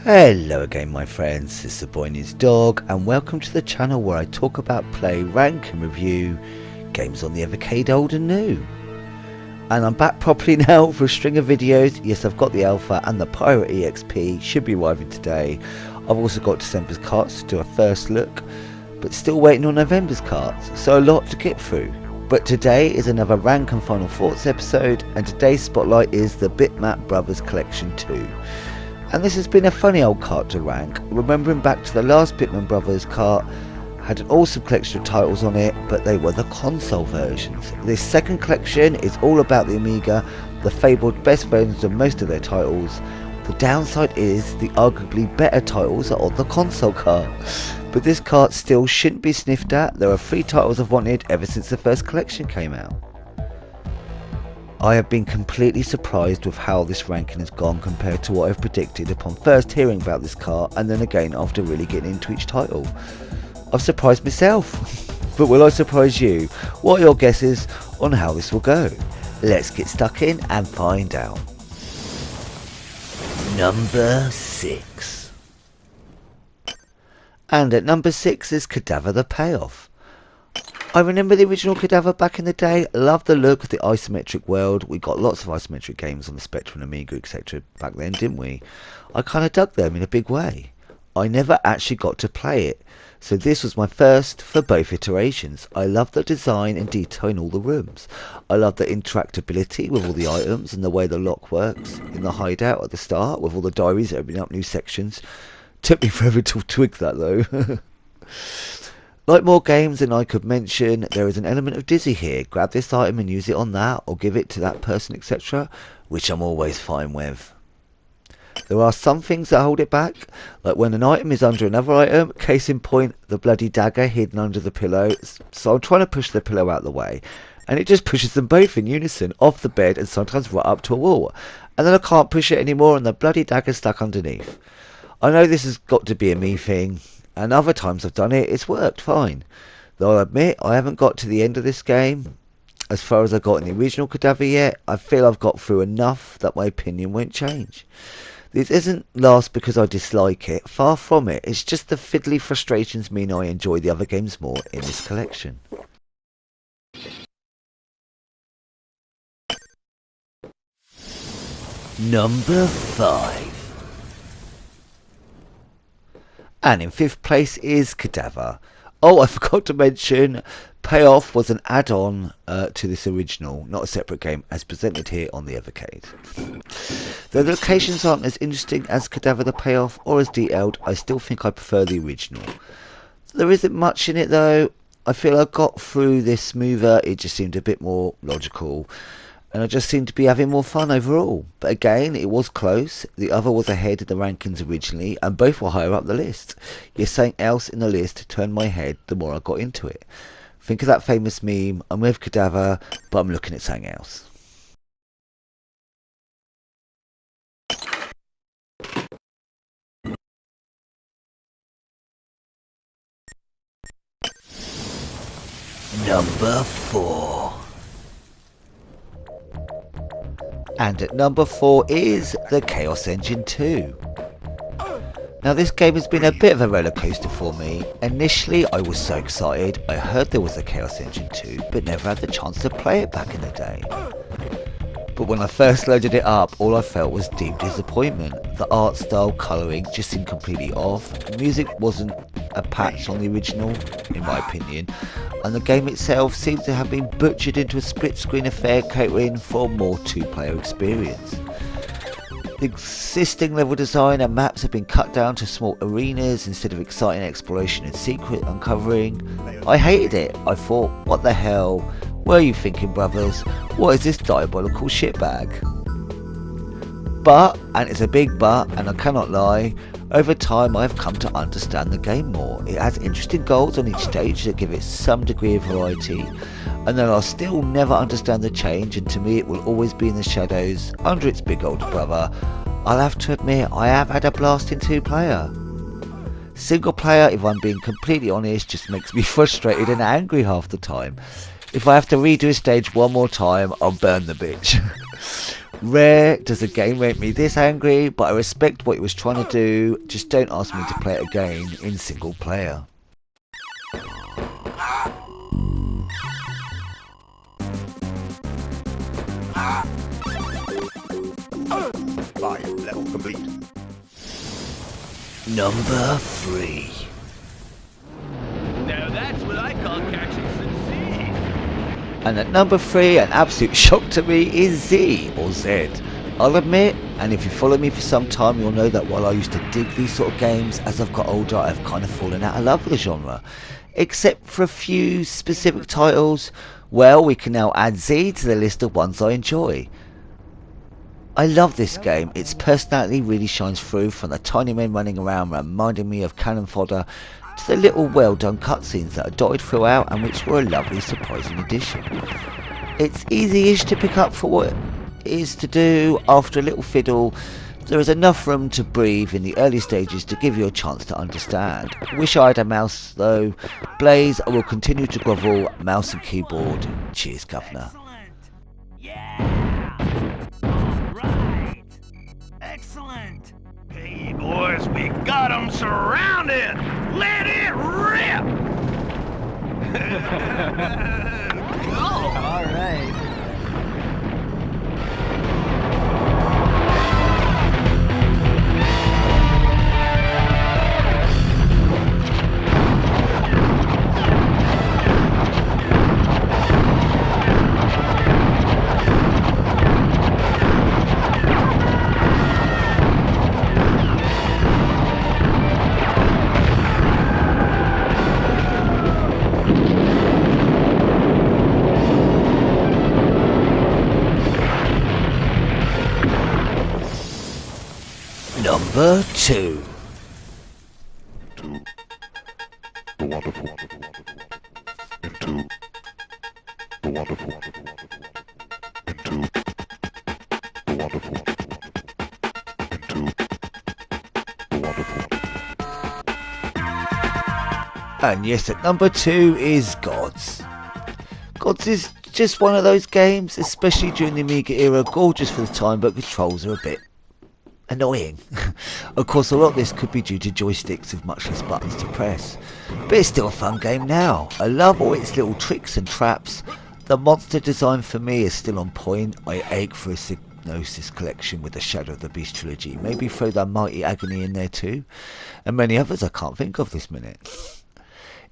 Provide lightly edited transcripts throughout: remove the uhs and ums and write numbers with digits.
Hello again my friends, it's the Boy Needs Dog and welcome to the channel where I talk about, play, rank and review games on the Evercade old and new. And I'm back properly now for a string of videos. Yes, I've got the Alpha and the Pirate EXP, should be arriving today. I've also got December's carts to do a first look, but still waiting on November's carts, so a lot to get through. But today is another rank and final thoughts episode, and today's spotlight is the Bitmap Brothers Collection 2. And this has been a funny old cart to rank, remembering back to the last Bitmap Brothers cart had an awesome collection of titles on it, but they were the console versions. This second collection is all about the Amiga, the fabled best versions of most of their titles. The downside is the arguably better titles are on the console cart, but this cart still shouldn't be sniffed at. There are 3 titles I've wanted ever since the first collection came out. I have been completely surprised with how this ranking has gone compared to what I've predicted upon first hearing about this cart, and then again after really getting into each title. I've surprised myself, but will I surprise you? What are your guesses on how this will go? Let's get stuck in and find out. Number 6. And at number 6 is Kadavra the Payoff. I remember the original Kadavra back in the day, loved the look of the isometric world. We got lots of isometric games on the Spectrum, Amiga, etc. back then, didn't we? I kind of dug them in a big way. I never actually got to play it, so this was my first for both iterations. I loved the design and detail in all the rooms. I loved the interactability with all the items and the way the lock works in the hideout at the start with all the diaries opening up new sections. Took me forever to twig that though. Like more games than I could mention, there is an element of dizzy here. Grab this item and use it on that, or give it to that person, etc., which I'm always fine with. There are some things that hold it back, like when an item is under another item, case in point, the bloody dagger hidden under the pillow, so I'm trying to push the pillow out of the way, and it just pushes them both in unison, off the bed and sometimes right up to a wall, and then I can't push it anymore and the bloody dagger's stuck underneath. I know this has got to be a me thing, and other times I've done it, it's worked fine. Though I'll admit, I haven't got to the end of this game, as far as I got in the original Kadavra yet. I feel I've got through enough that my opinion won't change. This isn't lost because I dislike it, far from it, it's just the fiddly frustrations mean I enjoy the other games more in this collection. Number 5. And in 5th place is Kadavra. Oh, I forgot to mention, Payoff was an add-on to this original, not a separate game, as presented here on the Evercade. Though the locations aren't as interesting as Kadavra the Payoff or as DL'd, I still think I prefer the original. There isn't much in it though. I feel I got through this smoother, it just seemed a bit more logical. And I just seemed to be having more fun overall. But again, it was close. The other was ahead of the rankings originally, and both were higher up the list. Yet something else in the list turned my head the more I got into it. Think of that famous meme, I'm with Kadavra, but I'm looking at something else. Number 4. And at number 4 is the Chaos Engine 2. Now this game has been a bit of a roller coaster for me. Initially I was so excited, I heard there was a Chaos Engine 2 but never had the chance to play it back in the day. But when I first loaded it up, all I felt was deep disappointment. The art style, colouring just seemed completely off. The music wasn't a patch on the original, in my opinion, and the game itself seems to have been butchered into a split screen affair catering for a more 2-player experience. The existing level design and maps have been cut down to small arenas instead of exciting exploration and secret uncovering. I hated it. I thought, what the hell were you thinking, brothers? What is this diabolical shitbag? But, and it's a big but, and I cannot lie, over time I have come to understand the game more. It has interesting goals on each stage that give it some degree of variety, and then I'll still never understand the change, and to me it will always be in the shadows under its big older brother. I'll have to admit I have had a blast in 2-player. Single player, if I'm being completely honest, just makes me frustrated and angry half the time. If I have to redo a stage one more time, I'll burn the bitch. Rare does a game make me this angry, but I respect what it was trying to do. Just don't ask me to play it again in single player. Level complete. Number 3. Now that's what I call catching some seeds. And at number 3, an absolute shock to me, is Z, or Z. I'll admit, and if you follow me for some time, you'll know that while I used to dig these sort of games, as I've got older, I've kind of fallen out of love with the genre. Except for a few specific titles, well, we can now add Z to the list of ones I enjoy. I love this game. Its personality really shines through, from the tiny men running around reminding me of cannon fodder to the little well done cutscenes that are dotted throughout and which were a lovely surprising addition. It's easy-ish to pick up for what it is to do. After a little fiddle, there is enough room to breathe in the early stages to give you a chance to understand. Wish I had a mouse though. Blaze, I will continue to grovel. Mouse and keyboard. Cheers, Governor. Hey boys, we got them surrounded! Let it rip! All right. Number 2. The wonderful, into the wonderful, into the wonderful, into the wonderful. And yes, at number 2 is Gods. Gods is just one of those games, especially during the Amiga era, gorgeous for the time, but controls are a bit annoying. Of course, a lot of this could be due to joysticks with much less buttons to press, but it's still a fun game now. I love all its little tricks and traps. The monster design for me is still on point. I ache for a Psygnosis collection with the Shadow of the Beast trilogy. Maybe throw that Mighty Agony in there too, and many others I can't think of this minute.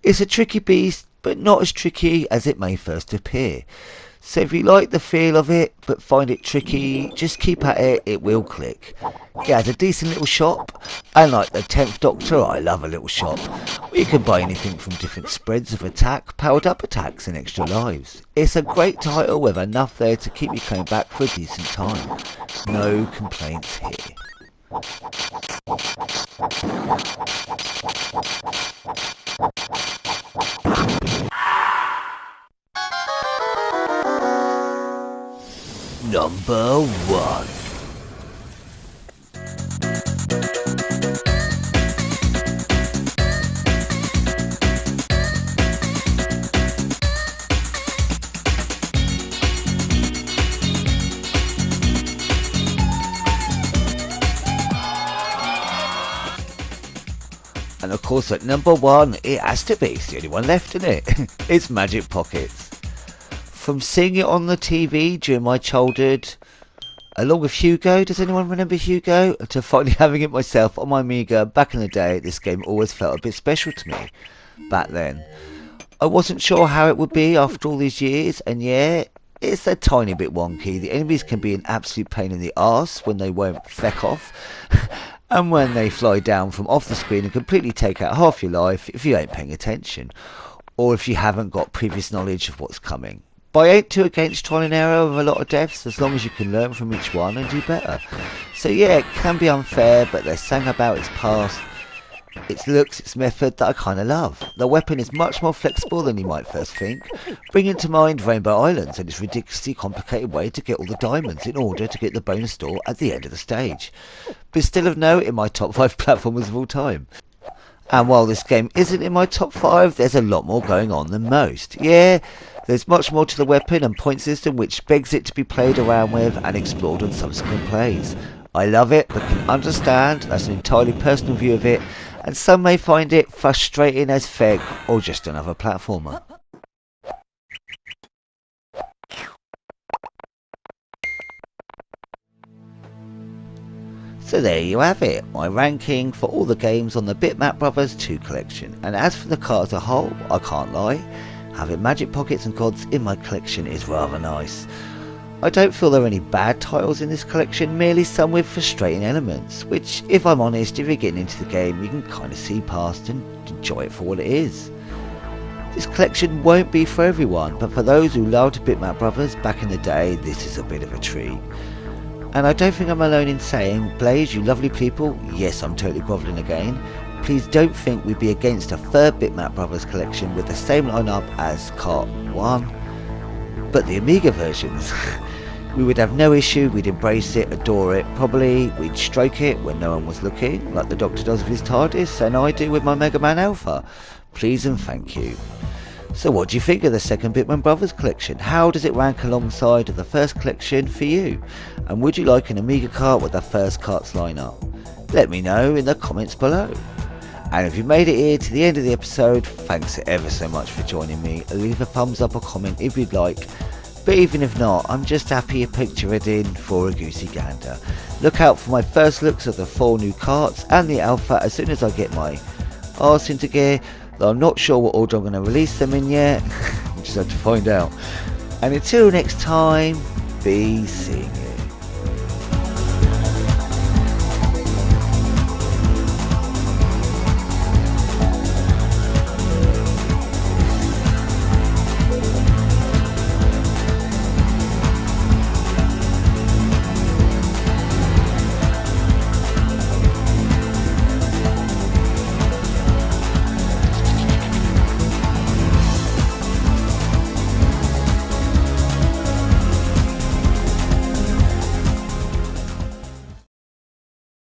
It's a tricky beast, but not as tricky as it may first appear. So if you like the feel of it, but find it tricky, just keep at it, it will click. It has a decent little shop, and like the 10th Doctor, I love a little shop, where you can buy anything from different spreads of attack, powered up attacks and extra lives. It's a great title with enough there to keep you coming back for a decent time. No complaints here. Number 1. And of course at number 1, it has to be, it's the only one left in it. It's Magic Pockets. From seeing it on the TV during my childhood, along with Hugo, does anyone remember Hugo? To finally having it myself on my Amiga back in the day, this game always felt a bit special to me back then. I wasn't sure how it would be after all these years, and yeah, it's a tiny bit wonky. The enemies can be an absolute pain in the arse when they won't feck off, and when they fly down from off the screen and completely take out half your life if you ain't paying attention, or if you haven't got previous knowledge of what's coming. But I ain't too against trial and error with a lot of deaths, as long as you can learn from each one and do better. So yeah, it can be unfair, but there's something about its past, its looks, its method that I kinda love. The weapon is much more flexible than you might first think, bringing to mind Rainbow Islands and its ridiculously complicated way to get all the diamonds in order to get the bonus door at the end of the stage. But still of note in my top 5 platformers of all time. And while this game isn't in my top 5, there's a lot more going on than most. Yeah, there's much more to the weapon and point system which begs it to be played around with and explored on subsequent plays. I love it, but can understand that's an entirely personal view of it, and some may find it frustrating as feg or just another platformer. So there you have it, my ranking for all the games on the Bitmap Brothers 2 collection. And as for the card as a whole, I can't lie, having Magic Pockets and Gods in my collection is rather nice. I don't feel there are any bad titles in this collection, merely some with frustrating elements, which if I'm honest, if you're getting into the game you can kind of see past and enjoy it for what it is. This collection won't be for everyone, but for those who loved Bitmap Brothers back in the day, this is a bit of a treat. And I don't think I'm alone in saying, Blaze, you lovely people, yes, I'm totally grovelling again, please don't think we'd be against a third Bitmap Brothers collection with the same lineup as Cart 1, but the Amiga versions. We would have no issue, we'd embrace it, adore it, probably we'd stroke it when no one was looking, like the Doctor does with his TARDIS, and I do with my Mega Man Alpha. Please and thank you. So what do you think of the second Bitmap Brothers collection? How does it rank alongside the first collection for you? And would you like an Amiga cart with the first cart's lineup? Let me know in the comments below. And if you've made it here to the end of the episode, thanks ever so much for joining me. Leave a thumbs up or comment if you'd like. But even if not, I'm just happy you picked your head in for a goosey gander. Look out for my first looks at the 4 new carts and the alpha as soon as I get my arse into gear. Though I'm not sure what order I'm going to release them in yet. We'll just have to find out. And until next time, be seeing you.